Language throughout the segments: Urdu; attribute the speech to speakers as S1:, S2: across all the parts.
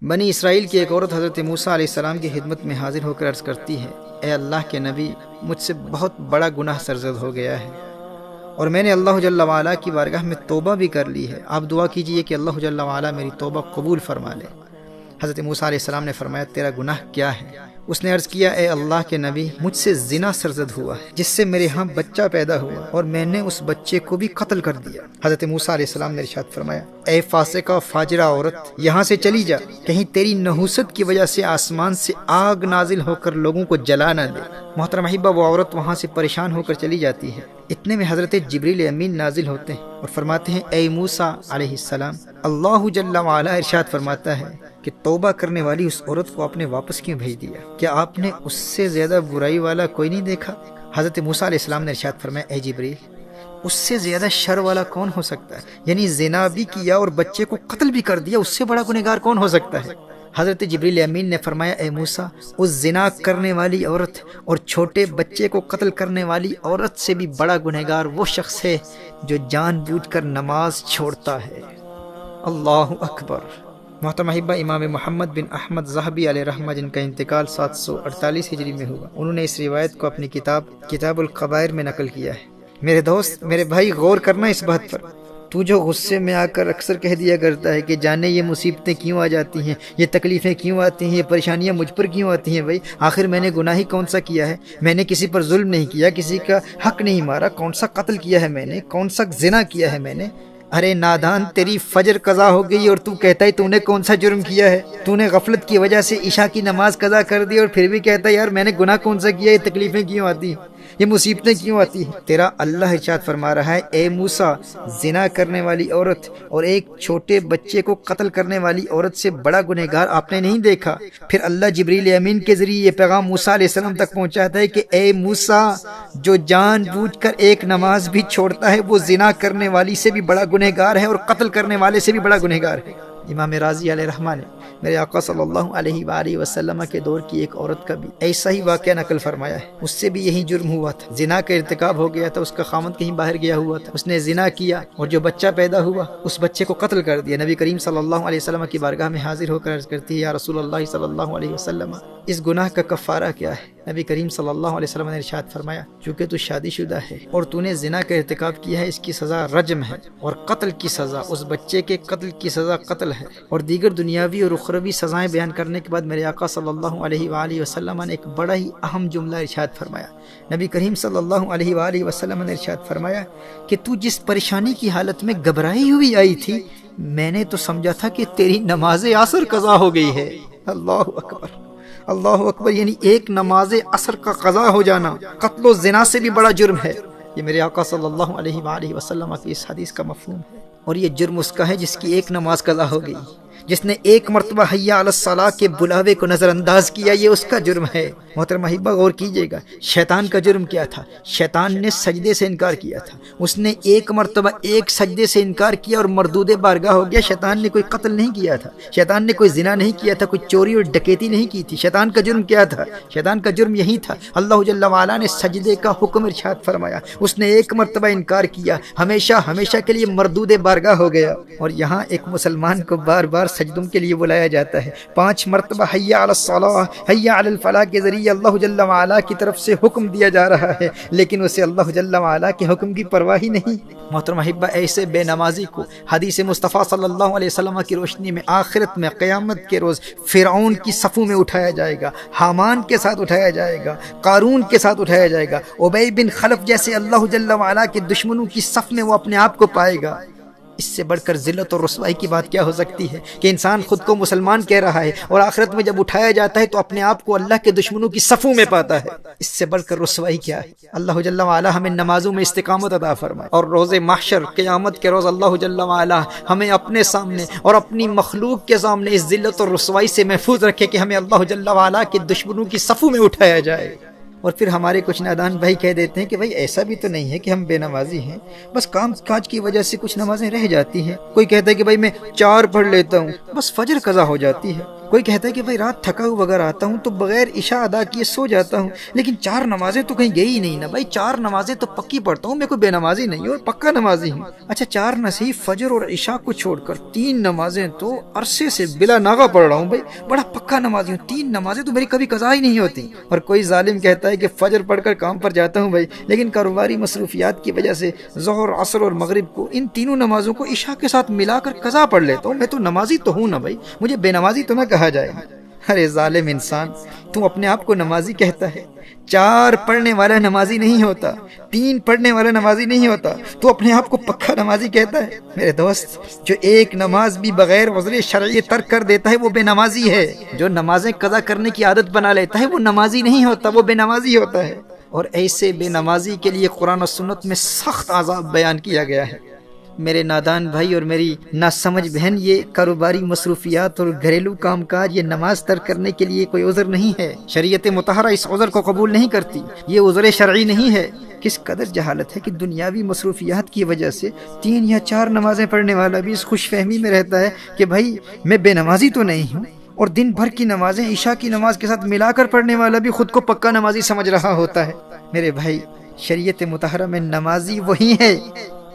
S1: بنی اسرائیل کی ایک عورت حضرت موسیٰ علیہ السلام کی خدمت میں حاضر ہو کر عرض کرتی ہے، اے اللہ کے نبی، مجھ سے بہت بڑا گناہ سرزد ہو گیا ہے اور میں نے اللہ جل وعلا کی بارگاہ میں توبہ بھی کر لی ہے، آپ دعا کیجئے کہ اللہ جل وعلا میری توبہ قبول فرما لے۔ حضرت موسیٰ علیہ السلام نے فرمایا، تیرا گناہ کیا ہے؟ اس نے عرض کیا، اے اللہ کے نبی، مجھ سے زنا سرزد ہوا ہے جس سے میرے ہاں بچہ پیدا ہوا اور میں نے اس بچے کو بھی قتل کر دیا۔ حضرت موسیٰ علیہ السلام نے ارشاد فرمایا، اے فاسقہ فاجرہ عورت، یہاں سے چلی جا، کہیں تیری نحوست کی وجہ سے آسمان سے آگ نازل ہو کر لوگوں کو جلا نہ دے۔ محترم احبہ، وہ عورت وہاں سے پریشان ہو کر چلی جاتی ہے۔ اتنے میں حضرت جبریل امین نازل ہوتے ہیں اور فرماتے ہیں، اے موسیٰ علیہ السلام، اللہ جل وعلا ارشاد فرماتا ہے کہ توبہ کرنے والی اس عورت کو آپ نے واپس کیوں بھیج دیا؟ کیا آپ نے اس سے زیادہ برائی والا کوئی نہیں دیکھا؟ حضرت موسیٰ علیہ السلام نے ارشاد فرمایا، اے جبریل، اس سے زیادہ شر والا کون ہو سکتا ہے؟ یعنی زنا بھی کیا اور بچے کو قتل بھی کر دیا، اس سے بڑا گنہگار کون ہو سکتا ہے؟ حضرت جبریل امین نے فرمایا، اے موسیٰ، اس زنا کرنے والی عورت اور چھوٹے بچے کو قتل کرنے والی عورت سے بھی بڑا گنہگار وہ شخص ہے جو جان بوجھ کر نماز چھوڑتا ہے۔ اللہ اکبر۔ محترم احبہ، امام محمد بن احمد ذہبی علیہ رحمہ، جن کا انتقال 748 ہجری میں ہوا، انہوں نے اس روایت کو اپنی کتاب القبائر میں نقل کیا ہے۔ میرے دوست، میرے بھائی، غور کرنا اس بات پر، تو جو غصے میں آ کر اکثر کہہ دیا کرتا ہے کہ جانے یہ مصیبتیں کیوں آ جاتی ہیں، یہ تکلیفیں کیوں آتی ہیں، یہ پریشانیاں مجھ پر کیوں آتی ہیں؟ بھائی آخر میں نے گناہ ہی کون سا کیا ہے؟ میں نے کسی پر ظلم نہیں کیا، کسی کا حق نہیں مارا، کون سا قتل کیا ہے میں نے، کون سا زنا کیا ہے میں نے؟ ارے نادان، تیری فجر قضا ہو گئی اور تو کہتا ہے تو نے کون سا جرم کیا ہے؟ تو نے غفلت کی وجہ سے عشاء کی نماز قضا کر دی اور پھر بھی کہتا ہے یار میں نے گناہ کون سا کیا، یہ تکلیفیں کیوں آتی ہیں، یہ مصیبتیں کیوں آتی ہیں؟ تیرا اللہ ارشاد فرما رہا ہے، اے موسیٰ، زنا کرنے والی عورت اور ایک چھوٹے بچے کو قتل کرنے والی عورت سے بڑا گنہگار آپ نے نہیں دیکھا؟ پھر اللہ جبریل امین کے ذریعے یہ پیغام موسیٰ علیہ السلام تک پہنچاتا ہے کہ اے موسیٰ، جو جان بوجھ کر ایک نماز بھی چھوڑتا ہے وہ زنا کرنے والی سے بھی بڑا گنہگار ہے اور قتل کرنے والے سے بھی بڑا گنہگار ہے۔ امام راضی علیہ رحمہ نے میرے آقا صلی اللہ علیہ وآلہ وسلم کے دور کی ایک عورت کا بھی ایسا ہی واقعہ نقل فرمایا ہے۔ اس سے بھی یہی جرم ہوا تھا، زنا کا ارتکاب ہو گیا تھا، اس کا خامند کہیں باہر گیا ہوا تھا، اس نے زنا کیا اور جو بچہ پیدا ہوا اس بچے کو قتل کر دیا۔ نبی کریم صلی اللہ علیہ وسلم کی بارگاہ میں حاضر ہو کر عرض کرتی ہے، یا رسول اللہ صلی اللہ علیہ وسلم، اس گناہ کا کفارہ کیا ہے؟ نبی کریم صلی اللہ علیہ وسلم نے ارشاد فرمایا، چونکہ تو شادی شدہ ہے اور تو نے زنا کا ارتکاب کیا ہے، اس کی سزا رجم ہے اور قتل کی سزا، اس بچے کے قتل کی سزا قتل ہے۔ اور دیگر دنیاوی اور اخروی سزائیں بیان کرنے کے بعد میرے آقا صلی اللہ علیہ وآلہ وسلم نے ایک بڑا ہی اہم جملہ ارشاد فرمایا۔ نبی کریم صلی اللہ علیہ وآلہ وسلم نے ارشاد فرمایا کہ تو جس پریشانی کی حالت میں گھبرائی ہوئی آئی تھی، میں نے تو سمجھا تھا کہ تیری نماز عصر قضا ہو گئی ہے۔ اللہ اکبر، اللہ اکبر، یعنی ایک نماز عصر کا قضا ہو جانا قتل و زنا سے بھی بڑا جرم ہے۔ یہ میرے آقا صلی اللہ علیہ وآلہ وسلم کی اس حدیث کا مفہوم ہے۔ اور یہ جرم اس کا ہے جس کی ایک نماز قضا ہو گئی، جس نے ایک مرتبہ حی علی الصلاۃ کے بلاوے کو نظر انداز کیا، یہ اس کا جرم ہے۔ محترم احبہ، غور کیجئے گا، شیطان کا جرم کیا تھا؟ شیطان نے سجدے سے انکار کیا تھا، اس نے ایک مرتبہ ایک سجدے سے انکار کیا اور مردود بارگاہ ہو گیا۔ شیطان نے کوئی قتل نہیں کیا تھا، شیطان نے کوئی زنا نہیں کیا تھا، کوئی چوری اور ڈکیتی نہیں کی تھی۔ شیطان کا جرم کیا تھا؟ شیطان کا جرم یہی تھا، اللہ جل وعلا نے سجدے کا حکم ارشاد فرمایا، اس نے ایک مرتبہ انکار کیا، ہمیشہ ہمیشہ کے لیے مردود بارگاہ ہو گیا۔ اور یہاں ایک مسلمان کو بار بار سجدوں کے لیے بلایا جاتا ہے، 5 مرتبہ حی علی الصلاۃ، حی علی الفلاح کے ذریعے اللہ جل وعلا کی طرف سے حکم دیا جا رہا ہے، لیکن اسے اللہ جل وعلا کے حکم کی پرواہ ہی نہیں۔ محترم احبہ، ایسے بے نمازی کو حدیث مصطفیٰ صلی اللہ علیہ وسلم کی روشنی میں آخرت میں قیامت کے روز فرعون کی صفوں میں اٹھایا جائے گا، حامان کے ساتھ اٹھایا جائے گا، قارون کے ساتھ اٹھایا جائے گا، ابی بن خلف جیسے اللہ جل وعلا کے دشمنوں کی صف میں وہ اپنے آپ کو پائے گا۔ اس سے بڑھ کر ذلت اور رسوائی کی بات کیا ہو سکتی ہے کہ انسان خود کو مسلمان کہہ رہا ہے اور آخرت میں جب اٹھایا جاتا ہے تو اپنے آپ کو اللہ کے دشمنوں کی صفوں میں پاتا ہے۔ اس سے بڑھ کر رسوائی کیا ہے؟ اللہ جل وعلا ہمیں نمازوں میں استقامت عطا فرمائے اور روز محشر قیامت کے روز اللہ جل وعلا ہمیں اپنے سامنے اور اپنی مخلوق کے سامنے اس ذلت اور رسوائی سے محفوظ رکھے کہ ہمیں اللہ جل وعلا کے دشمنوں کی صفوں میں اٹھایا جائے۔ اور پھر ہمارے کچھ نادان بھائی کہہ دیتے ہیں کہ بھائی ایسا بھی تو نہیں ہے کہ ہم بے نمازی ہیں، بس کام کاج کی وجہ سے کچھ نمازیں رہ جاتی ہیں۔ کوئی کہتا ہے کہ بھائی میں 4 پڑھ لیتا ہوں، بس فجر قضا ہو جاتی ہے۔ کوئی کہتا ہے کہ بھائی رات تھکا ہوا اگر آتا ہوں تو بغیر عشاء ادا کیے سو جاتا ہوں، لیکن 4 نمازیں تو کہیں گئی نہیں نا بھائی، 4 نمازیں تو پکی پڑھتا ہوں، میں کوئی بے نمازی نہیں ہوں اور پکا نمازی ہوں۔ اچھا 4 نصیب فجر اور عشاء کو چھوڑ کر 3 نمازیں تو عرصے سے بلا ناغہ پڑھ رہا ہوں بھائی، بڑا پکا نمازی ہوں، 3 نمازیں تو میری کبھی قضا ہی نہیں ہوتی۔ اور کوئی ظالم کہتا ہے کہ فجر پڑھ کر کام پر جاتا ہوں بھائی، لیکن کاروباری مصروفیات کی وجہ سے ظہر، عصر اور مغرب کو ان تینوں نمازوں کو عشاء کے ساتھ ملا کر قضا پڑھ لیتا ہوں۔ میں تو نمازی تو ہوں نا بھائی، مجھے بے نمازی تو نہ کہا جائے۔ ارے ظالم انسان، تو اپنے آپ کو نمازی کہتا ہے، 4 پڑھنے والا نمازی نہیں ہوتا، 3 پڑھنے والا نمازی نہیں ہوتا، تو اپنے آپ کو پکا نمازی کہتا ہے۔ میرے دوست، جو ایک نماز بھی بغیر عذر شرعی ترک کر دیتا ہے وہ بے نمازی ہے۔ جو نمازیں قضا کرنے کی عادت بنا لیتا ہے وہ نمازی نہیں ہوتا، وہ بے نمازی ہوتا ہے۔ اور ایسے بے نمازی کے لیے قرآن و سنت میں سخت عذاب بیان کیا گیا ہے۔ میرے نادان بھائی اور میری ناسمجھ بہن، یہ کاروباری مصروفیات اور گھریلو کام کاج یہ نماز ترک کرنے کے لیے کوئی عذر نہیں ہے۔ شریعت مطہرہ اس عذر کو قبول نہیں کرتی، یہ عذر شرعی نہیں ہے۔ کس قدر جہالت ہے کہ دنیاوی مصروفیات کی وجہ سے 3 یا 4 نمازیں پڑھنے والا بھی اس خوش فہمی میں رہتا ہے کہ بھائی میں بے نمازی تو نہیں ہوں، اور دن بھر کی نمازیں عشاء کی نماز کے ساتھ ملا کر پڑھنے والا بھی خود کو پکا نمازی سمجھ رہا ہوتا ہے۔ میرے بھائی، شریعت مطہرہ میں نمازی وہی ہے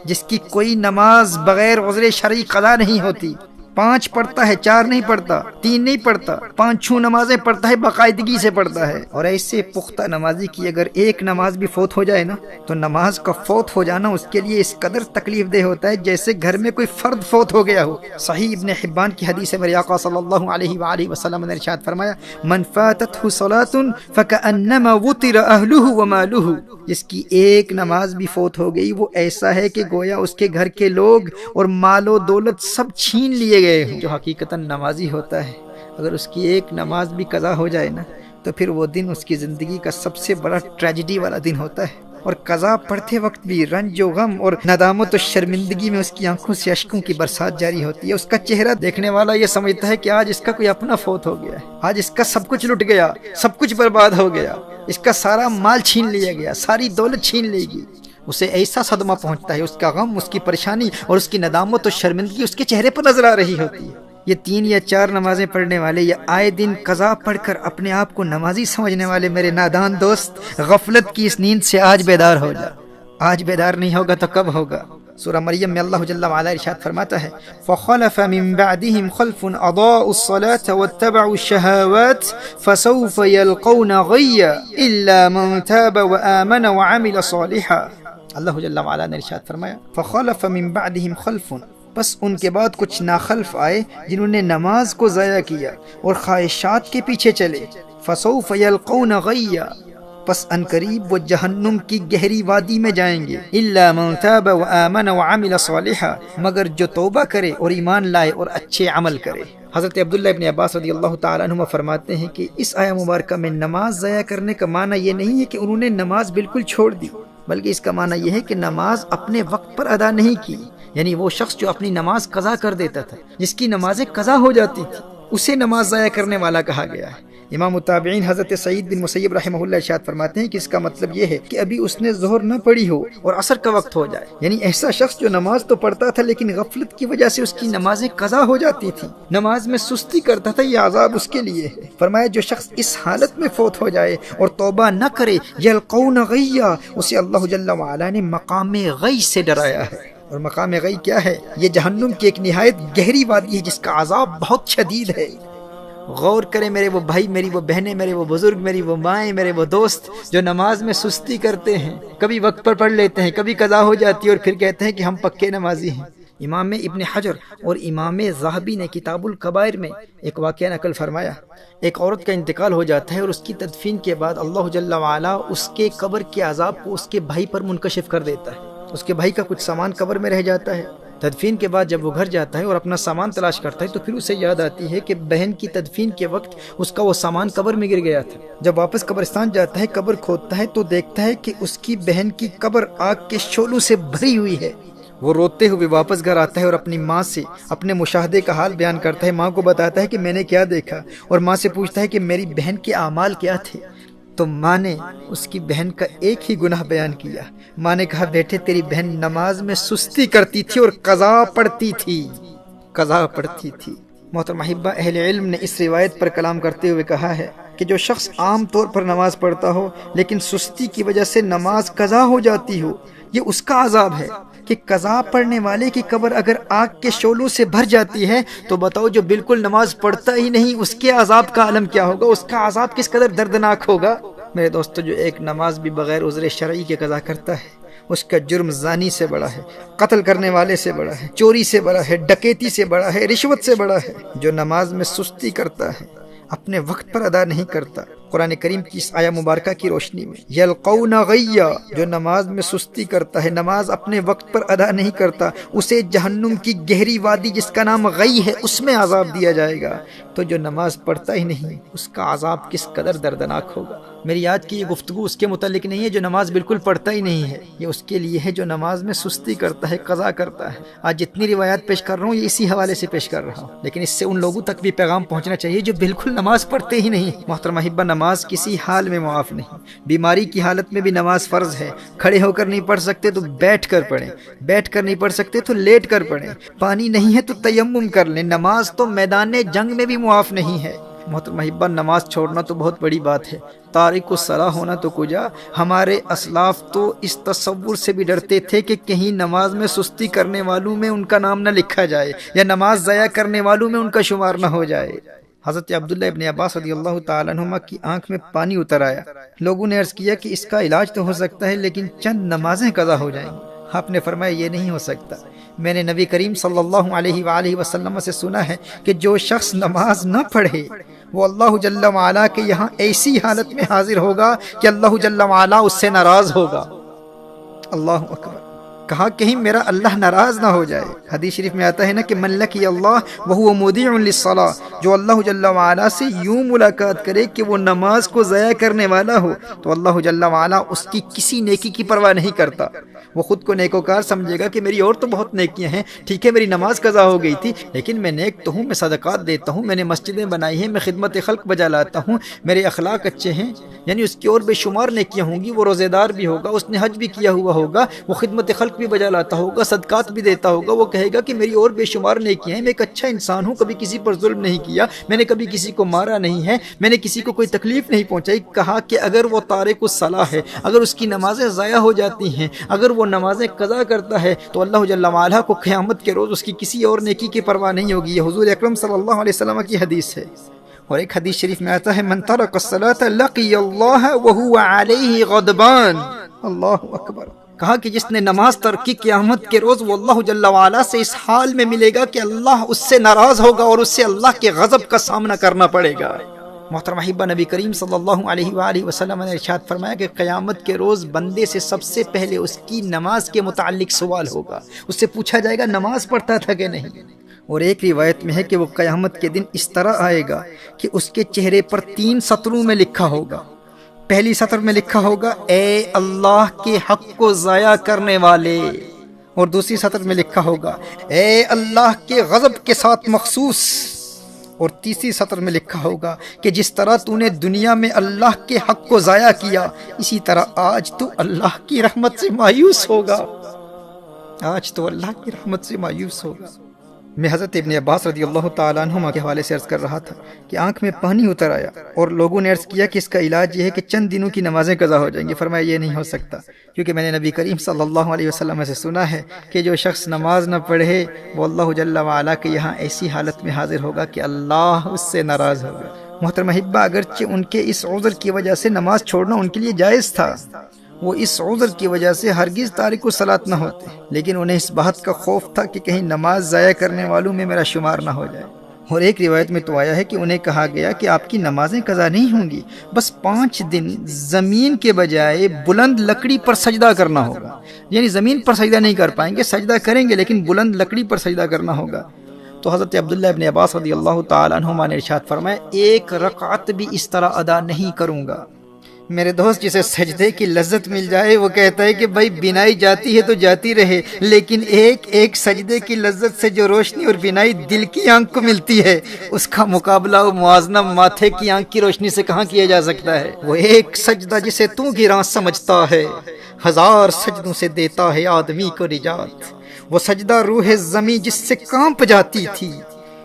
S1: جس کی کوئی نماز بغیر عذر شرعی قضا نہیں ہوتی۔ 5 پڑھتا ہے، 4 نہیں پڑھتا، 3 نہیں پڑھتا، 5 نمازیں پڑھتا ہے، باقاعدگی سے پڑھتا ہے۔ اور ایسے پختہ نمازی کی اگر ایک نماز بھی فوت ہو جائے نا تو نماز کا فوت ہو جانا اس کے لیے اس قدر تکلیف دہ ہوتا ہے جیسے گھر میں کوئی فرد فوت ہو گیا ہو۔ صحیح ابن حبان کی حدیث ہے، میرے آقا صلی اللہ علیہ وآلہ وسلم نے ارشاد فرمایا، من فاتته صلاة فكأنما وطر اہلہ ومالہ، جس کی ایک نماز بھی فوت ہو گئی وہ ایسا ہے کہ گویا اس کے گھر کے لوگ اور مال و دولت سب چھین لیے گئے ہوں۔ جو حقیقتاً نمازی ہوتا ہے، اگر اس کی ایک نماز بھی قضا ہو جائے نا تو پھر وہ دن اس کی زندگی کا سب سے بڑا ٹریجڈی والا دن ہوتا ہے، اور قضا پڑھتے وقت بھی رنج و غم اور ندامت و شرمندگی میں اس کی آنکھوں سے اشکوں کی برسات جاری ہوتی ہے۔ اس کا چہرہ دیکھنے والا یہ سمجھتا ہے کہ آج اس کا کوئی اپنا فوت ہو گیا ہے، آج اس کا سب کچھ لٹ گیا، سب کچھ برباد ہو گیا، اس کا سارا مال چھین لیا گیا، ساری دولت چھین لے گی۔ اسے ایسا صدمہ پہنچتا ہے، اس کا غم، اس کی پریشانی اور اس کی ندامت و شرمندگی اس کے چہرے پر نظر آ رہی ہوتی ہے۔ یہ 3 یا 4 نمازیں پڑھنے والے یا آئے دن قضا پڑھ کر اپنے آپ کو نمازی سمجھنے والے میرے نادان دوست، غفلت کی اس نیند سے آج بیدار ہو جا۔ آج بیدار نہیں ہوگا تو کب ہوگا؟ سورہ مریم میں اللہ جل وعلا ارشاد فرماتا ہے، فَخَلَفَ مِن بَعْدِهِمْ خَلْفٌ أَضَاعُوا الصَّلَاةَ وَاتَّبَعُوا الشَّهَوَاتِ فَسَوْفَ يَلْقَوْنَ غَيًّا إِلَّا مَن تَابَ وَآمَنَ وَعَمِلَ صَالِحًا۔ اللہ جل وعلا نے ارشاد فرمایا، فَخَلَفَ مِن بَعْدِهِمْ خَلْفٌ، بس ان کے بعد کچھ ناخلف آئے جنہوں نے نماز کو ضائع کیا اور خواہشات کے پیچھے چلے، فَسَوْفَ يَلْقَوْنَ غَيًّا، پس ان قریب وہ جہنم کی گہری وادی میں جائیں گے، الا من تاب وآمن وعمل صالحا، مگر جو توبہ کرے اور ایمان لائے اور اچھے عمل کرے۔ حضرت عبداللہ ابن عباس رضی اللہ تعالیٰ عنہما فرماتے ہیں کہ اس آیہ مبارکہ میں نماز ضائع کرنے کا معنی یہ نہیں ہے کہ انہوں نے نماز بالکل چھوڑ دی، بلکہ اس کا معنی یہ ہے کہ نماز اپنے وقت پر ادا نہیں کی۔ یعنی وہ شخص جو اپنی نماز قضا کر دیتا تھا، جس کی نمازیں قضا ہو جاتی تھی، اسے نماز ضائع کرنے والا کہا گیا ہے۔ امام التابعین حضرت سعید بن مسیب رحمہ اللہ ارشاد فرماتے ہیں کہ اس کا مطلب یہ ہے کہ ابھی اس نے ظہر نہ پڑھی ہو اور عصر کا وقت ہو جائے، یعنی ایسا شخص جو نماز تو پڑھتا تھا لیکن غفلت کی وجہ سے اس کی نمازیں قضا ہو جاتی تھی، نماز میں سستی کرتا تھا، یہ عذاب اس کے لیے ہے۔ فرمایا جو شخص اس حالت میں فوت ہو جائے اور توبہ نہ کرے، یلقون غیا، اسے اللہ جل وعلا نے مقام غی سے ڈرایا ہے۔ اور مقام غی کیا ہے؟ یہ جہنم کی ایک نہایت گہری وادی ہے جس کا عذاب بہت شدید ہے۔ غور کریں میرے وہ بھائی، میری وہ بہنیں، میرے وہ بزرگ، میری وہ مائیں، میرے وہ دوست جو نماز میں سستی کرتے ہیں، کبھی وقت پر پڑھ لیتے ہیں، کبھی قضا ہو جاتی ہے اور پھر کہتے ہیں کہ ہم پکے نمازی ہیں۔ امام ابن حجر اور امام ذہبی نے کتاب الکبائر میں ایک واقعہ نقل فرمایا، ایک عورت کا انتقال ہو جاتا ہے اور اس کی تدفین کے بعد اللہ جل وعلا اس کے قبر کے عذاب کو اس کے بھائی پر منکشف کر دیتا ہے۔ اس کے بھائی کا کچھ سامان قبر میں رہ جاتا ہے۔ تدفین کے بعد جب وہ گھر جاتا ہے اور اپنا سامان تلاش کرتا ہے تو پھر اسے یاد آتی ہے کہ بہن کی تدفین کے وقت اس کا وہ سامان قبر میں گر گیا تھا۔ جب واپس قبرستان جاتا ہے، قبر کھودتا ہے تو دیکھتا ہے کہ اس کی بہن کی قبر آگ کے شعلوں سے بھری ہوئی ہے۔ وہ روتے ہوئے واپس گھر آتا ہے اور اپنی ماں سے اپنے مشاہدے کا حال بیان کرتا ہے، ماں کو بتاتا ہے کہ میں نے کیا دیکھا، اور ماں سے پوچھتا ہے کہ میری بہن کے اعمال کیا تھے۔ تو ماں نے اس کی بہن کا ایک ہی گناہ بیان کیا۔ ماں نے کہا بیٹے تیری بہن نماز میں سستی کرتی تھی اور قضا پڑھتی تھی، قضا پڑھتی تھی۔ محترم احبہ، اہل علم نے اس روایت پر کلام کرتے ہوئے کہا ہے کہ جو شخص عام طور پر نماز پڑھتا ہو لیکن سستی کی وجہ سے نماز قضا ہو جاتی ہو، یہ اس کا عذاب ہے کہ قضا پڑھنے والے کی قبر اگر آگ کے شعلوں سے بھر جاتی ہے تو بتاؤ جو بالکل نماز پڑھتا ہی نہیں اس کے عذاب کا عالم کیا ہوگا، اس کا عذاب کس قدر دردناک ہوگا۔ میرے دوستو، جو ایک نماز بھی بغیر عذر شرعی کے قضا کرتا ہے اس کا جرم زانی سے بڑا ہے، قتل کرنے والے سے بڑا ہے، چوری سے بڑا ہے، ڈکیتی سے بڑا ہے، رشوت سے بڑا ہے۔ جو نماز میں سستی کرتا ہے، اپنے وقت پر ادا نہیں کرتا، قرآن کریم کی اس آیہ مبارکہ کی روشنی میں یلقون غیا، جو نماز میں سستی کرتا ہے، نماز اپنے وقت پر ادا نہیں کرتا، اسے جہنم کی گہری وادی جس کا نام غی ہے اس میں عذاب دیا جائے گا۔ تو جو نماز پڑھتا ہی نہیں اس کا عذاب کس قدر دردناک ہوگا۔ میری آج کی یہ گفتگو اس کے متعلق نہیں ہے جو نماز بالکل پڑھتا ہی نہیں ہے، یہ اس کے لیے ہے جو نماز میں سستی کرتا ہے، قضا کرتا ہے۔ آج جتنی روایات پیش کر رہا ہوں یہ اسی حوالے سے پیش کر رہا ہوں، لیکن اس سے ان لوگوں تک بھی پیغام پہنچنا چاہیے جو بالکل نماز پڑھتے ہی نہیں۔ محترم احبہ، نماز کسی حال میں معاف نہیں، بیماری کی حالت میں بھی نماز فرض ہے۔ کھڑے ہو کر نہیں پڑھ سکتے تو بیٹھ کر پڑھیں، بیٹھ کر نہیں پڑھ سکتے تو لیٹ کر پڑھیں، پانی نہیں ہے تو تیمم کر لیں۔ نماز تو میدان جنگ میں بھی معاف نہیں ہے۔ محترم احبہ، نماز چھوڑنا تو بہت بڑی بات ہے، تارک الصلاح ہونا تو کجا۔ ہمارے اسلاف تو اس تصور سے بھی ڈرتے تھے کہ کہیں نماز میں سستی کرنے والوں میں ان کا نام نہ لکھا جائے یا نماز ضائع کرنے والوں میں ان کا شمار نہ ہو جائے۔ حضرت عبداللہ ابن عباس رضی اللہ تعالیٰ عنہما کی آنکھ میں پانی اتر آیا۔ لوگوں نے عرض کیا کہ اس کا علاج تو ہو سکتا ہے لیکن چند نمازیں قضا ہو جائیں گی۔ آپ نے فرمایا یہ نہیں ہو سکتا، میں نے نبی کریم صلی اللہ علیہ وآلہ وسلم سے سنا ہے کہ جو شخص نماز نہ پڑھے وہ اللہ جل وعلا کے یہاں ایسی حالت میں حاضر ہوگا کہ اللہ جل وعلا اس سے ناراض ہوگا۔ اللہ اکبر! کہا کہیں میرا اللہ ناراض نہ ہو جائے۔ حدیث شریف میں آتا ہے نا کہ من لقی اللہ وہو مودع للصلاۃ، جو اللہ جل وعلا سے یوں ملاقات کرے کہ وہ نماز کو ضائع کرنے والا ہو تو اللہ جل وعلا اس کی کسی نیکی کی پرواہ نہیں کرتا۔ وہ خود کو نیکوکار سمجھے گا کہ میری اور تو بہت نیکیاں ہیں، ٹھیک ہے میری نماز قضا ہو گئی تھی لیکن میں نیک تو ہوں، میں صدقات دیتا ہوں، میں نے مسجدیں بنائی ہیں، میں خدمت خلق بجا لاتا ہوں، میرے اخلاق اچھے ہیں، یعنی اس کی اور بے شمار نیکیاں ہوں گی۔ وہ روزے دار بھی ہوگا، اس نے حج بھی کیا ہوا ہوگا، وہ خدمت خلق بھی بجا لاتا ہوگا، صدقات بھی دیتا ہوگا، وہ کہے گا کہ میری اور بے شمار نیکیاں ہیں، میں ایک اچھا انسان ہوں، کبھی کسی پر ظلم نہیں کیا، میں نے کبھی کسی کو مارا نہیں ہے، میں نے کسی کو کوئی تکلیف نہیں پہنچائی۔ کہا کہ اگر وہ تارک الصلاح ہے، اگر اس کی نمازیں ضائع ہو جاتی ہیں، اگر وہ نمازیں قضا کرتا ہے تو اللہ جل وعلا کو قیامت کے روز اس کی کسی اور نیکی کی پرواہ نہیں ہوگی۔ یہ حضور اکرم صلی اللہ علیہ وسلم کی حدیث ہے۔ اور ایک حدیث شریف میں آتا ہے من ترک الصلاۃ لقی اللہ وہو علیہ غضبان۔ اللہ اکبر! کہا کہ جس نے نماز ترک کی قیامت کے روز وہ اللہ جل وعلا سے اس حال میں ملے گا کہ اللہ اس سے ناراض ہوگا اور اس سے اللہ کے غضب کا سامنا کرنا پڑے گا۔ محترم احبہ، نبی کریم صلی اللہ علیہ وآلہ وسلم نے ارشاد فرمایا کہ قیامت کے روز بندے سے سب سے پہلے اس کی نماز کے متعلق سوال ہوگا، اس سے پوچھا جائے گا نماز پڑھتا تھا کہ نہیں۔ اور ایک روایت میں ہے کہ وہ قیامت کے دن اس طرح آئے گا کہ اس کے چہرے پر 3 سطروں میں لکھا ہوگا۔ پہلی سطر میں لکھا ہوگا اے اللہ کے حق کو ضائع کرنے والے، اور دوسری سطر میں لکھا ہوگا اے اللہ کے غضب کے ساتھ مخصوص، اور تیسری سطر میں لکھا ہوگا کہ جس طرح تو نے دنیا میں اللہ کے حق کو ضائع کیا اسی طرح آج تو اللہ کی رحمت سے مایوس ہوگا، آج تو اللہ کی رحمت سے مایوس ہوگا۔ میں حضرت ابن عباس رضی اللہ تعالیٰ عنہما کے حوالے سے عرض کر رہا تھا کہ آنکھ میں پانی اتر آیا اور لوگوں نے عرض کیا کہ اس کا علاج یہ ہے کہ چند دنوں کی نمازیں قضا ہو جائیں گی۔ فرمایا یہ نہیں ہو سکتا، کیونکہ میں نے نبی کریم صلی اللہ علیہ وسلم سے سنا ہے کہ جو شخص نماز نہ پڑھے وہ اللہ جل وعلا کے یہاں ایسی حالت میں حاضر ہوگا کہ اللہ اس سے ناراض ہوگا۔ محترم احبہ، اگرچہ ان کے اس عذر کی وجہ سے نماز چھوڑنا ان کے لیے جائز تھا، وہ اس عذر کی وجہ سے ہرگز تارک الصلاۃ نہ ہوتے، لیکن انہیں اس بات کا خوف تھا کہ کہیں نماز ضائع کرنے والوں میں میرا شمار نہ ہو جائے۔ اور ایک روایت میں تو آیا ہے کہ انہیں کہا گیا کہ آپ کی نمازیں قضا نہیں ہوں گی، بس 5 دن زمین کے بجائے بلند لکڑی پر سجدہ کرنا ہوگا، یعنی زمین پر سجدہ نہیں کر پائیں گے، سجدہ کریں گے لیکن بلند لکڑی پر سجدہ کرنا ہوگا۔ تو حضرت عبداللہ ابن عباس رضی اللہ تعالیٰ عنہما نے ارشاد فرمایا 1 رکعت بھی اس طرح ادا نہیں کروں گا۔ میرے دوست، جسے سجدے کی لذت مل جائے وہ کہتا ہے کہ بھائی بینائی جاتی ہے تو جاتی رہے، لیکن ایک سجدے کی لذت سے جو روشنی اور بینائی دل کی آنکھ کو ملتی ہے اس کا مقابلہ و موازنہ ماتھے کی آنکھ کی روشنی سے کہاں کیا جا سکتا ہے۔ وہ ایک سجدہ جسے تو گراں سمجھتا ہے 1000 سجدوں سے دیتا ہے آدمی کو نجات۔ وہ سجدہ روح زمیں جس سے کانپ جاتی تھی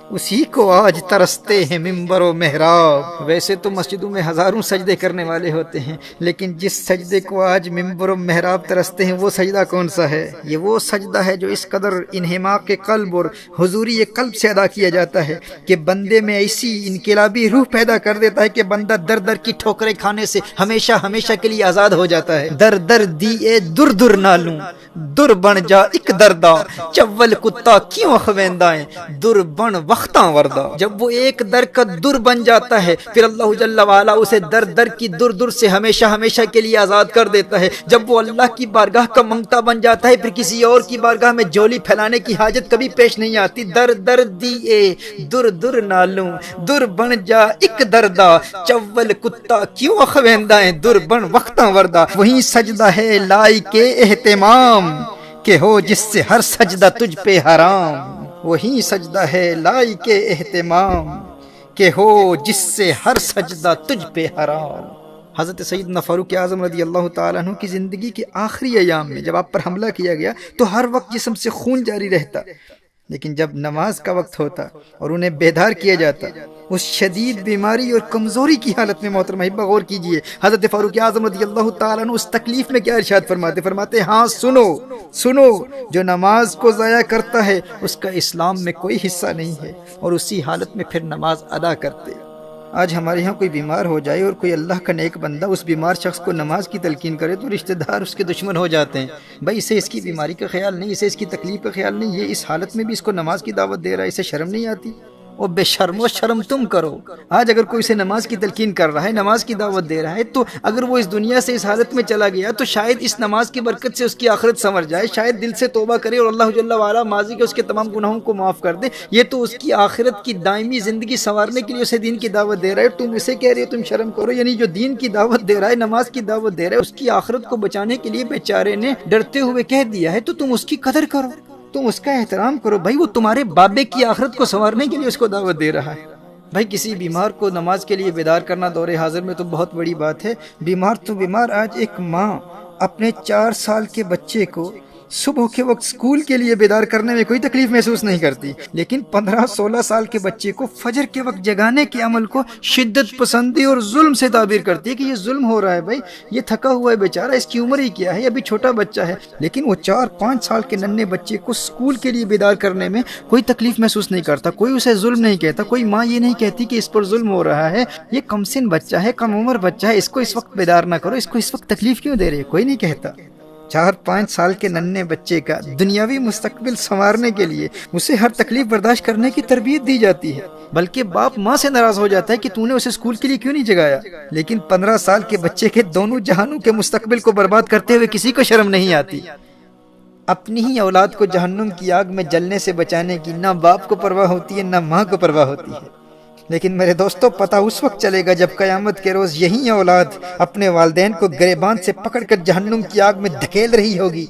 S1: اسی کو آج ترستے ہیں ممبر و محراب۔ ویسے تو مسجدوں میں ہزاروں سجدے کرنے والے ہوتے ہیں، لیکن جس سجدے کو آج ممبر و محراب ترستے ہیں وہ سجدہ کون سا ہے؟ یہ وہ سجدہ ہے جو اس قدر انہماک قلب اور حضوری قلب سے ادا کیا جاتا ہے کہ بندے میں ایسی انقلابی روح پیدا کر دیتا ہے کہ بندہ در در کی ٹھوکریں کھانے سے ہمیشہ ہمیشہ کے لیے آزاد ہو جاتا ہے۔ در در دیے در در نالوں، در بن جا ایک دردا، چول کتا کیوں اخویندائیں، در بن وقتاں وردہ۔ جب وہ ایک در کا در بن جاتا ہے پھر اللہ جل وعلا اسے در در کی در در سے ہمیشہ ہمیشہ کے لیے آزاد کر دیتا ہے۔ جب وہ اللہ کی بارگاہ کا منگتا بن جاتا ہے پھر کسی اور کی بارگاہ میں جولی پھیلانے کی حاجت کبھی پیش نہیں آتی۔ در در دیے در در نالوں، در بن جا ایک دردا، چول کتا کیوں اخویندائیں، در بن وقتاں وردہ۔ وہیں سجدہ ہے لائق اہتمام کہ ہو جس سے ہر سجدہ تجھ پہ حرام۔ وہی سجدہ ہے لائق اہتمام کہ ہو جس سے ہر سجدہ تجھ پہ حرام۔ حضرت سیدنا فاروق اعظم رضی اللہ تعالیٰ عنہ کی زندگی کے آخری ایام میں جب آپ پر حملہ کیا گیا تو ہر وقت جسم سے خون جاری رہتا، لیکن جب نماز کا وقت ہوتا اور انہیں بیدار کیا جاتا اس شدید بیماری اور کمزوری کی حالت میں، محترم احبہ غور کیجئے حضرت فاروق اعظم رضی اللہ تعالیٰ عنہ اس تکلیف میں کیا ارشاد فرماتے ہاں سنو جو نماز کو ضائع کرتا ہے اس کا اسلام میں کوئی حصہ نہیں ہے، اور اسی حالت میں پھر نماز ادا کرتے۔ آج ہمارے ہاں کوئی بیمار ہو جائے اور کوئی اللہ کا نیک بندہ اس بیمار شخص کو نماز کی تلقین کرے تو رشتہ دار اس کے دشمن ہو جاتے ہیں۔ بھائی اسے اس کی بیماری کا خیال نہیں، اسے اس کی تکلیف کا خیال نہیں، یہ اس حالت میں بھی اس کو نماز کی دعوت دے رہا ہے، اسے شرم نہیں آتی؟ اور بے شرم و شرم تم کرو۔ آج اگر کوئی اسے نماز کی تلقین کر رہا ہے، نماز کی دعوت دے رہا ہے، تو اگر وہ اس دنیا سے اس حالت میں چلا گیا تو شاید اس نماز کی برکت سے اس کی آخرت سنور جائے، شاید دل سے توبہ کرے اور اللہ جل وعلا ماضی کے اس کے تمام گناہوں کو معاف کر دے۔ یہ تو اس کی آخرت کی دائمی زندگی سنوارنے کے لیے اسے دین کی دعوت دے رہا ہے، تم اسے کہہ رہے ہو تم شرم کرو۔ یعنی جو دین کی دعوت دے رہا ہے، نماز کی دعوت دے رہا ہے، اس کی آخرت کو بچانے کے لیے بیچارے نے ڈرتے ہوئے کہہ دیا ہے تو تم اس کی قدر کرو، تم اس کا احترام کرو۔ بھائی وہ تمہارے بابے کی آخرت کو سنوارنے کے لیے اس کو دعوت دے رہا ہے۔ بھائی کسی بیمار کو نماز کے لیے بیدار کرنا دور حاضر میں تو بہت بڑی بات ہے۔ بیمار تو بیمار، آج ایک ماں اپنے 4 سال کے بچے کو صبح کے وقت اسکول کے لیے بیدار کرنے میں کوئی تکلیف محسوس نہیں کرتی، لیکن 15-16 سال کے بچے کو فجر کے وقت جگانے کے عمل کو شدت پسندی اور ظلم سے تعبیر کرتی ہے کہ یہ ظلم ہو رہا ہے۔ بھائی یہ تھکا ہوا ہے بیچارہ، اس کی عمر ہی کیا ہے، ابھی چھوٹا بچہ ہے، لیکن وہ 4-5 سال کے ننھے بچے کو اسکول کے لیے بیدار کرنے میں کوئی تکلیف محسوس نہیں کرتا، کوئی اسے ظلم نہیں کہتا، کوئی ماں یہ نہیں کہتی کہ اس پر ظلم ہو رہا ہے، یہ کم سن بچہ ہے، کم عمر بچہ ہے، اس کو اس وقت بیدار نہ کرو، اس کو اس وقت تکلیف کیوں دے رہے، کوئی نہیں کہتا۔ 4-5 سال کے ننھے بچے کا دنیاوی مستقبل سنوارنے کے لیے اسے ہر تکلیف برداشت کرنے کی تربیت دی جاتی ہے، بلکہ باپ ماں سے ناراض ہو جاتا ہے کہ تو نے اسے اسکول کے لیے کیوں نہیں جگایا، لیکن 15 سال کے بچے کے دونوں جہانوں کے مستقبل کو برباد کرتے ہوئے کسی کو شرم نہیں آتی۔ اپنی ہی اولاد کو جہنم کی آگ میں جلنے سے بچانے کی نہ باپ کو پرواہ ہوتی ہے نہ ماں کو پرواہ ہوتی ہے، لیکن میرے دوستو پتہ اس وقت چلے گا جب قیامت کے روز یہی اولاد اپنے والدین کو گریبان سے پکڑ کر جہنم کی آگ میں دھکیل رہی ہوگی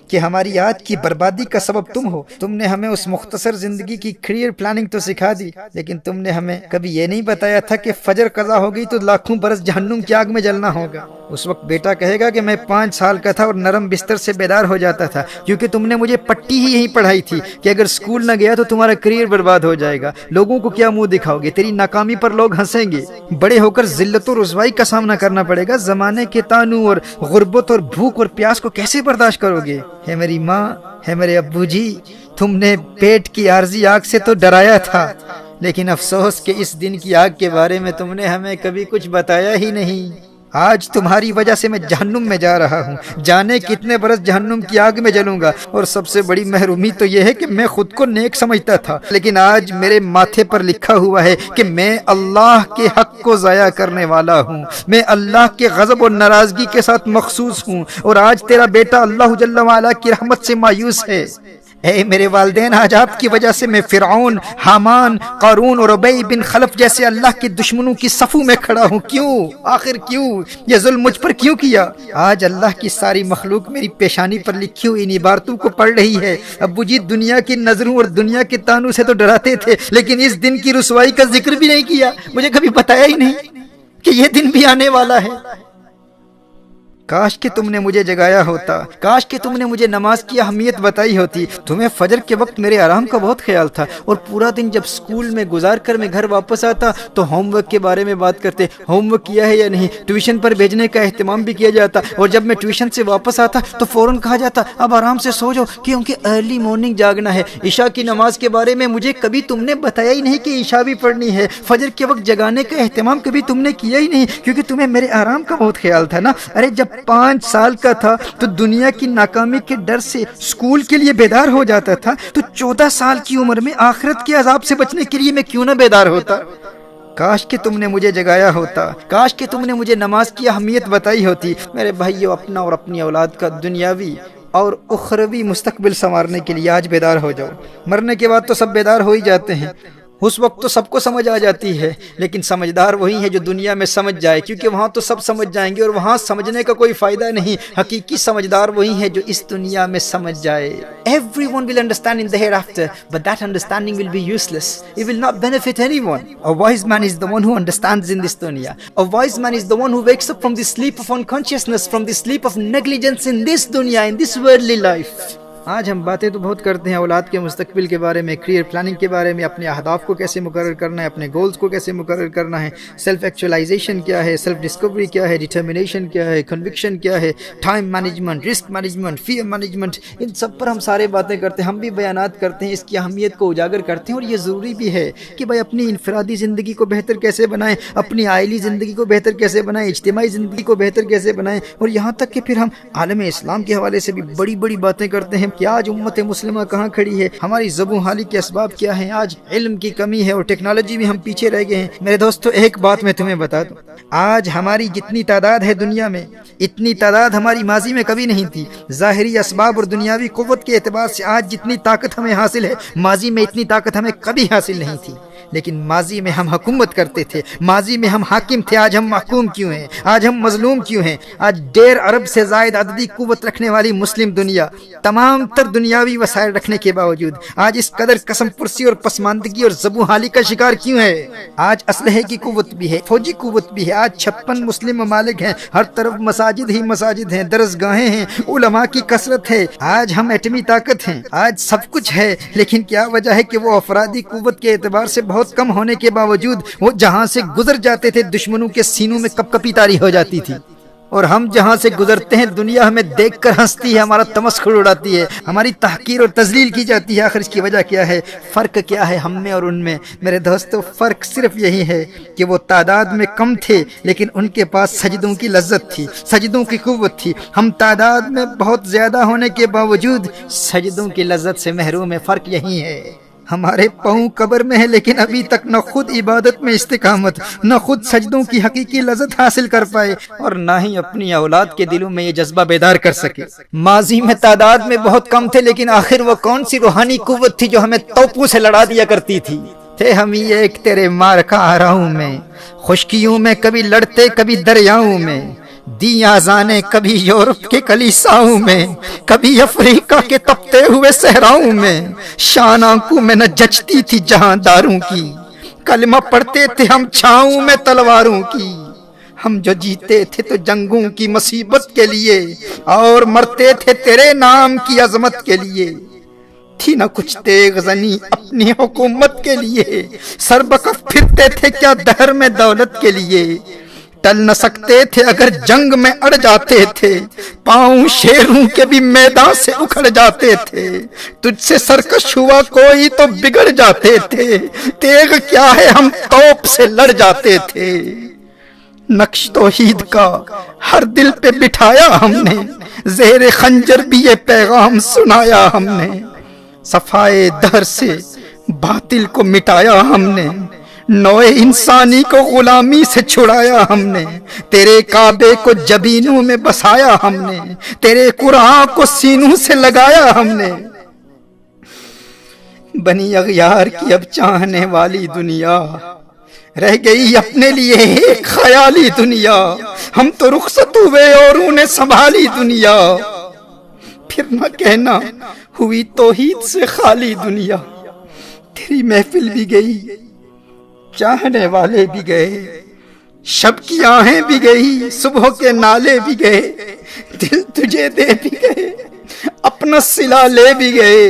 S1: کہ ہماری آج کی بربادی کا سبب تم ہو، تم نے ہمیں اس مختصر زندگی کی کیریئر پلاننگ تو سکھا دی، لیکن تم نے ہمیں کبھی یہ نہیں بتایا تھا کہ فجر قضا ہو گئی تو لاکھوں برس جہنم کی آگ میں جلنا ہوگا۔ اس وقت بیٹا کہے گا کہ میں 5 سال کا تھا اور نرم بستر سے بیدار ہو جاتا تھا کیونکہ تم نے مجھے پٹی ہی یہی پڑھائی تھی کہ اگر اسکول نہ گیا تو تمہارا کیریئر برباد ہو جائے گا، لوگوں کو کیا منہ دکھاؤ گے، تیری ناکامی پر لوگ ہنسیں گے، بڑے ہو کر ذلت و رسوائی کا سامنا کرنا پڑے گا، زمانے کے تانوں اور غربت اور بھوک اور پیاس کو کیسے برداشت کرو گے؟ ہے میری ماں، ہے میرے ابو جی، تم نے پیٹ کی عارضی آگ سے تو ڈرایا تھا، لیکن افسوس کہ اس دن کی آگ کے بارے میں تم نے ہمیں کبھی کچھ بتایا ہی نہیں۔ آج تمہاری وجہ سے میں جہنم میں جا رہا ہوں، جانے کتنے برس جہنم کی آگ میں جلوں گا، اور سب سے بڑی محرومی تو یہ ہے کہ میں خود کو نیک سمجھتا تھا، لیکن آج میرے ماتھے پر لکھا ہوا ہے کہ میں اللہ کے حق کو ضائع کرنے والا ہوں، میں اللہ کے غضب اور ناراضگی کے ساتھ مخصوص ہوں، اور آج تیرا بیٹا اللہ جل وعلا کی رحمت سے مایوس ہے۔ اے میرے والدین، آج آپ کی وجہ سے میں فرعون، حامان، قارون اور ابی بن خلف جیسے اللہ کے دشمنوں کی صفوں میں کھڑا ہوں۔ کیوں؟ آخر کیوں؟ یہ ظلم مجھ پر کیوں کیا؟ آج اللہ کی ساری مخلوق میری پیشانی پر لکھی ہوئی ان عبارتوں کو پڑھ رہی ہے۔ ابو جی دنیا کی نظروں اور دنیا کے تانوں سے تو ڈراتے تھے، لیکن اس دن کی رسوائی کا ذکر بھی نہیں کیا، مجھے کبھی بتایا ہی نہیں کہ یہ دن بھی آنے والا ہے۔ کاش کہ تم نے مجھے جگایا ہوتا، کاش کہ تم نے مجھے نماز کی اہمیت بتائی ہوتی۔ تمہیں فجر کے وقت میرے آرام کا بہت خیال تھا، اور پورا دن جب اسکول میں گزار کر میں گھر واپس آتا تو ہوم ورک کے بارے میں بات کرتے، ہوم ورک کیا ہے یا نہیں، ٹیوشن پر بھیجنے کا اہتمام بھی کیا جاتا، اور جب میں ٹیوشن سے واپس آتا تو فوراً کہا جاتا اب آرام سے سو جاؤ کیونکہ ارلی مارننگ جاگنا ہے۔ عشاء کی نماز کے بارے میں مجھے کبھی تم نے بتایا ہی نہیں کہ عشاء بھی پڑھنی ہے۔ فجر کے وقت جگانے کا اہتمام کبھی تم نے کیا ہی نہیں کیونکہ تمہیں میرے آرام کا بہت خیال تھا نا۔ ارے جب 5 سال کا تھا تو دنیا کی ناکامی کے ڈر سے اسکول کے لیے بیدار ہو جاتا تھا، تو 14 سال کی عمر میں آخرت کے عذاب سے بچنے کے لیے میں کیوں نہ بیدار ہوتا۔ کاش کہ تم نے مجھے جگایا ہوتا، کاش کہ تم نے مجھے نماز کی اہمیت بتائی ہوتی۔ میرے بھائیو، اپنا اور اپنی اولاد کا دنیاوی اور اخروی مستقبل سنوارنے کے لیے آج بیدار ہو جاؤ۔ مرنے کے بعد تو سب بیدار ہو ہی جاتے ہیں، اس وقت تو سب کو سمجھ آ جاتی ہے، لیکن سمجھدار وہی ہے جو دنیا میں سمجھ جائے، کیونکہ وہاں تو سب سمجھ جائیں گے اور وہاں سمجھنے کا کوئی فائدہ نہیں۔ حقیقی سمجھدار وہی ہے جو اس دنیا میں سمجھ جائے۔ Everyone will understand in the hereafter, but that understanding will be useless. It will not benefit anyone. A wise man is the one who understands in this dunya. A wise man is the one who wakes up from the sleep of unconsciousness, from the sleep of negligence in this dunya, in this worldly life. آج ہم باتیں تو بہت کرتے ہیں اولاد کے مستقبل کے بارے میں، کریئر پلاننگ کے بارے میں، اپنے اہداف کو کیسے مقرر کرنا ہے، اپنے گولز کو کیسے مقرر کرنا ہے، سیلف ایکچولائزیشن کیا ہے، سیلف ڈسکوری کیا ہے، ڈٹرمنیشن کیا ہے، کنوکشن کیا ہے، time management, risk management, fear management, ان سب پر ہم سارے باتیں کرتے ہیں، ہم بھی بیانات کرتے ہیں، اس کی اہمیت کو اجاگر کرتے ہیں۔ اور یہ ضروری بھی ہے کہ بھائی اپنی انفرادی زندگی کو بہتر کیسے بنائیں، اپنی عائلی زندگی کو بہتر کیسے بنائیں، اجتماعی زندگی کو بہتر کیسے بنائیں، اور یہاں تک کہ پھر ہم عالم اسلام کے حوالے سے بھی بڑی بڑی باتیں کرتے ہیں کہ آج امت مسلمہ کہاں کھڑی ہے، ہماری زبوں حالی کے اسباب کیا ہیں، آج علم کی کمی ہے اور ٹیکنالوجی میں ہم پیچھے رہ گئے ہیں۔ میرے دوستو، ایک بات میں تمہیں بتا دوں، آج ہماری جتنی تعداد ہے دنیا میں، اتنی تعداد ہماری ماضی میں کبھی نہیں تھی۔ ظاہری اسباب اور دنیاوی قوت کے اعتبار سے آج جتنی طاقت ہمیں حاصل ہے، ماضی میں اتنی طاقت ہمیں کبھی حاصل نہیں تھی۔ لیکن ماضی میں ہم حکومت کرتے تھے، ماضی میں ہم حاکم تھے، آج ہم محکوم کیوں ہیں، آج ہم مظلوم کیوں ہیں؟ آج 1.5 ارب سے زائد عددی قوت رکھنے والی مسلم دنیا تمام تر دنیاوی وسائل رکھنے کے باوجود آج اس قدر قسم پرسی اور پسماندگی اور زبوں حالی کا شکار کیوں ہے؟ آج اسلحے کی قوت بھی ہے، فوجی قوت بھی ہے، آج 56 مسلم ممالک ہیں، ہر طرف مساجد ہی مساجد ہیں، درسگاہیں ہیں، علماء کی کثرت ہے، آج ہم ایٹمی طاقت ہیں، آج سب کچھ ہے، لیکن کیا وجہ ہے کہ وہ افرادی قوت کے اعتبار سے بہت کم ہونے کے باوجود وہ جہاں سے گزر جاتے تھے دشمنوں کے سینوں میں کپ کپی طاری ہو جاتی تھی، اور ہم جہاں سے گزرتے ہیں دنیا ہمیں دیکھ کر ہنستی ہے، ہمارا تمسخر اڑاتی ہے، ہماری تحقیر اور تذلیل کی جاتی ہے۔ آخر اس کی وجہ کیا ہے؟ فرق کیا ہے ہم میں اور ان میں؟ میرے دوستو، فرق صرف یہی ہے کہ وہ تعداد میں کم تھے لیکن ان کے پاس سجدوں کی لذت تھی، سجدوں کی قوت تھی۔ ہم تعداد میں بہت زیادہ ہونے کے باوجود سجدوں کی لذت سے محروم ہے۔ فرق یہی ہے، ہمارے پاؤں قبر میں ہے لیکن ابھی تک نہ خود عبادت میں استقامت، نہ خود سجدوں کی حقیقی لذت حاصل کر پائے، اور نہ ہی اپنی اولاد کے دلوں میں یہ جذبہ بیدار کر سکے۔ ماضی میں تعداد میں بہت کم تھے لیکن آخر وہ کون سی روحانی قوت تھی جو ہمیں توپوں سے لڑا دیا کرتی تھی؟ تھے ہم یہ ایک تیرے مار کا آراؤں میں، خشکیوں میں کبھی لڑتے کبھی دریاؤں میں، دی آزانے کبھی یورپ کے کلیساؤں میں، کبھی افریقہ کے تپتے ہوئے صحراؤں میں، شان آنکھوں میں نہ جچتی تھی جہاں داروں کی، کلمہ پڑھتے تھے ہم چھاؤں میں تلواروں کی، ہم جو جیتے تھے تو جنگوں کی مصیبت کے لیے اور مرتے تھے تیرے نام کی عظمت کے لیے، تھی نہ کچھ تیغ زنی اپنی حکومت کے لیے، سر بکف پھرتے تھے کیا دہر میں دولت کے لیے، ٹل نہ سکتے تھے اگر جنگ میں اڑ جاتے تھے، پاؤں شیروں کے بھی میدان سے اکھڑ جاتے تھے، تجھ سے سرکش ہوا کوئی تو بگڑ جاتے تھے، تیغ کیا ہے ہم توپ سے لڑ جاتے تھے، نقش توحید کا ہر دل پہ بٹھایا ہم نے، زیر خنجر بھی یہ پیغام سنایا ہم نے، صفائے دہر سے باطل کو مٹایا ہم نے، نوع انسانی کو غلامی سے چھڑایا ہم نے، تیرے کعبے کو جبینوں میں بسایا ہم نے، تیرے قرآن کو سینوں سے لگایا ہم نے، بنی اغیار کی اب چاہنے والی دنیا رہ گئی اپنے لیے ایک خیالی دنیا، ہم تو رخصت ہوئے اور انہیں سنبھالی دنیا، پھر نہ کہنا ہوئی توحید سے خالی دنیا، تیری محفل بھی گئی، چاہنے والے بھی گئے، شب کی آہیں بھی گئی، صبح کے نالے بھی گئے، دل تجھے دے بھی گئے، اپنا صلہ لے بھی گئے،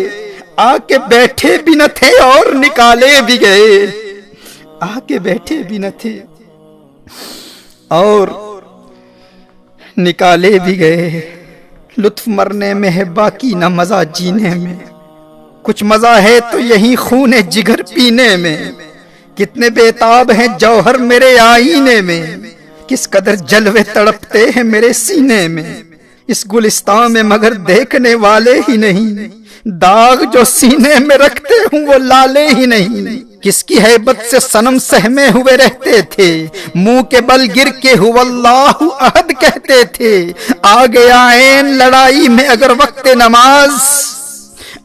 S1: آ کے بیٹھے بھی نہ تھے اور نکالے بھی گئے، آ کے بیٹھے بھی نہ تھے اور نکالے بھی گئے۔ لطف مرنے میں ہے باقی نہ مزہ جینے میں، کچھ مزہ ہے تو یہی خون جگر پینے میں، کتنے بےتاب ہیں جوہر میرے آئینے میں، کس قدر جلوے تڑپتے ہیں میرے سینے میں، اس گلستان میں مگر دیکھنے والے ہی نہیں، داغ جو سینے میں رکھتے ہوں وہ لالے ہی نہیں، کس کی ہیبت سے صنم سہمے ہوئے رہتے تھے، منہ کے بل گر کے ہو اللہ احد کہتے تھے، آ گیا عین لڑائی میں اگر وقت نماز،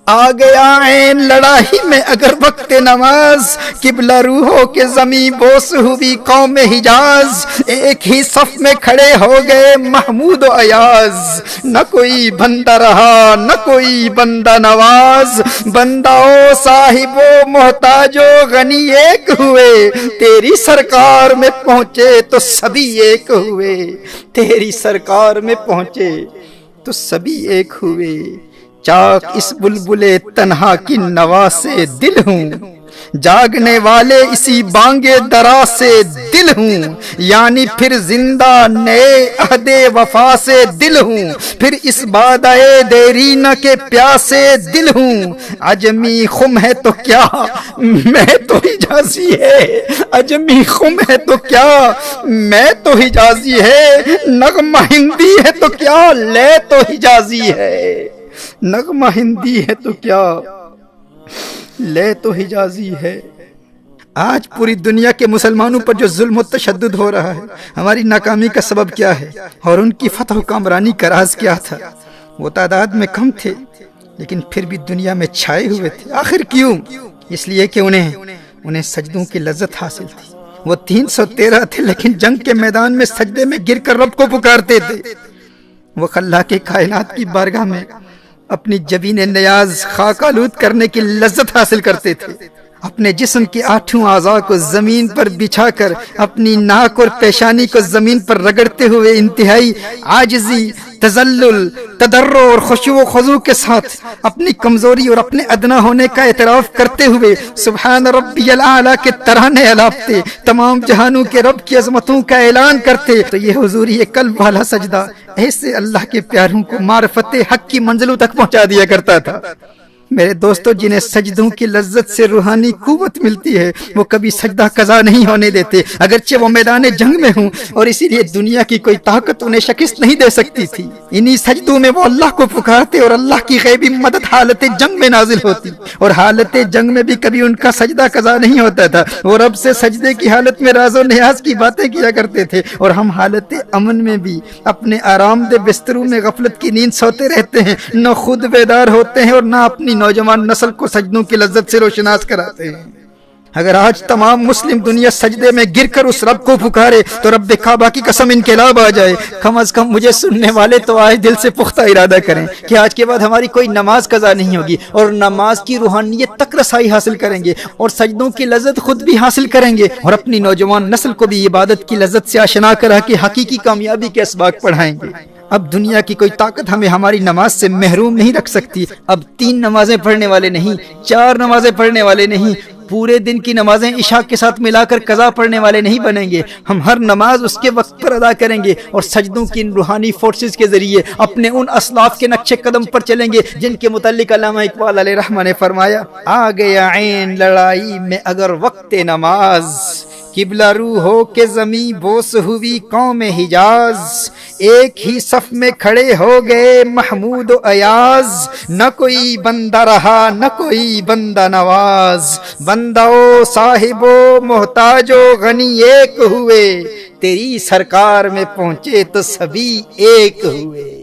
S1: آ گیا عین لڑائی میں اگر وقت نماز، قبلہ روحوں کے زمیں بوس ہوئی قوم حجاز، ایک ہی صف میں کھڑے ہو گئے محمود و ایاز، نہ کوئی بندہ رہا نہ کوئی بندہ نواز، بندہ و صاحب و محتاج و غنی ایک ہوئے، تیری سرکار میں پہنچے تو سبھی ایک ہوئے، تیری سرکار میں پہنچے تو سبھی ایک ہوئے، چاک اس بلبل تنہا کی نوا سے دل ہوں، جاگنے والے اسی بانگے درا سے دل ہوں، یعنی پھر زندہ نئے عہد وفا سے دل ہوں، پھر اس بادئے دیرینہ کے پیاسے دل ہوں، عجمی خم ہے تو کیا میں تو حجازی ہے، عجمی خم ہے تو کیا میں تو حجازی ہے، نغمہ ہندی ہے تو کیا لے تو حجازی ہے، نغمہ ہندی ہے تو کیا لے تو حجازی ہے۔ آج پوری دنیا کے مسلمانوں پر جو ظلم و تشدد ہو رہا ہے، ہماری ناکامی کا سبب کیا ہے اور ان کی فتح و کامرانی کا راز کیا تھا؟ وہ تعداد میں کم تھے لیکن پھر بھی دنیا میں چھائے ہوئے تھے۔ آخر کیوں؟ اس لیے کہ انہیں سجدوں کی لذت حاصل تھی۔ وہ 313 تھے لیکن جنگ کے میدان میں سجدے میں گر کر رب کو پکارتے تھے۔ وہ خلاق کائنات کی بارگاہ میں اپنی جبین نیاز خاک آلود کرنے کی لذت حاصل کرتے تھے۔ اپنے جسم کے 8 اعضاء کو زمین پر بچھا کر اپنی ناک اور پیشانی کو زمین پر رگڑتے ہوئے انتہائی عاجزی، تذلل، تضرع اور خشوع و خضوع کے ساتھ اپنی کمزوری اور اپنے ادنا ہونے کا اعتراف کرتے ہوئے سبحان ربی الاعلیٰ کے ترانے الاپتے، تمام جہانوں کے رب کی عظمتوں کا اعلان کرتے، تو یہ حضوری قلب والا سجدہ ایسے اللہ کے پیاروں کو معرفت حق کی منزلوں تک پہنچا دیا کرتا تھا۔ میرے دوستو، جنہیں سجدوں کی لذت سے روحانی قوت ملتی ہے وہ کبھی سجدہ قضا نہیں ہونے دیتے، اگرچہ وہ میدان جنگ میں ہوں، اور اسی لیے دنیا کی کوئی طاقت انہیں شکست نہیں دے سکتی تھی۔ انہی سجدوں میں وہ اللہ کو پکارتے اور اللہ کی غیبی مدد حالت جنگ میں نازل ہوتی، اور حالت جنگ میں بھی کبھی ان کا سجدہ قضا نہیں ہوتا تھا۔ وہ رب سے سجدے کی حالت میں راز و نیاز کی باتیں کیا کرتے تھے، اور ہم حالت امن میں بھی اپنے آرام دہ بستروں میں غفلت کی نیند سوتے رہتے ہیں، نہ خود بیدار ہوتے ہیں اور نہ اپنی نوجوان نسل کو سجدوں کی لذت سے روشناس کراتے ہیں۔ اگر آج تمام مسلم دنیا سجدے میں گر کر اس رب کو پکارے تو رب کعبہ کی قسم انقلاب آ جائے۔ کم از کم مجھے سننے والے تو آج دل سے پختہ ارادہ کریں کہ آج کے بعد ہماری کوئی نماز قضا نہیں ہوگی، اور نماز کی روحانیت تک رسائی حاصل کریں گے، اور سجدوں کی لذت خود بھی حاصل کریں گے، اور اپنی نوجوان نسل کو بھی عبادت کی لذت سے آشنا کرا کے حقیقی کامیابی کے اسباق پڑھائیں گے۔ اب دنیا کی کوئی طاقت ہمیں ہماری نماز سے محروم نہیں رکھ سکتی۔ اب 3 نمازیں پڑھنے والے نہیں، 4 نمازیں پڑھنے والے نہیں، پورے دن کی نمازیں عشاء کے ساتھ ملا کر قضا پڑھنے والے نہیں بنیں گے۔ ہم ہر نماز اس کے وقت پر ادا کریں گے، اور سجدوں کی ان روحانی فورسز کے ذریعے اپنے ان اسلاف کے نقش قدم پر چلیں گے جن کے متعلق علامہ اقبال علیہ رحمہ نے فرمایا، آ گیا عین لڑائی میں اگر وقت نماز، قبلہ رو ہو کے زمیں بوس ہوئی قوم حجاز، ایک ہی صف میں کھڑے ہو گئے محمود و ایاز، نہ کوئی بندہ رہا نہ کوئی بندہ نواز، بندہ و صاحب و محتاج و غنی ایک ہوئے، تیری سرکار میں پہنچے تو سبھی ایک ہوئے۔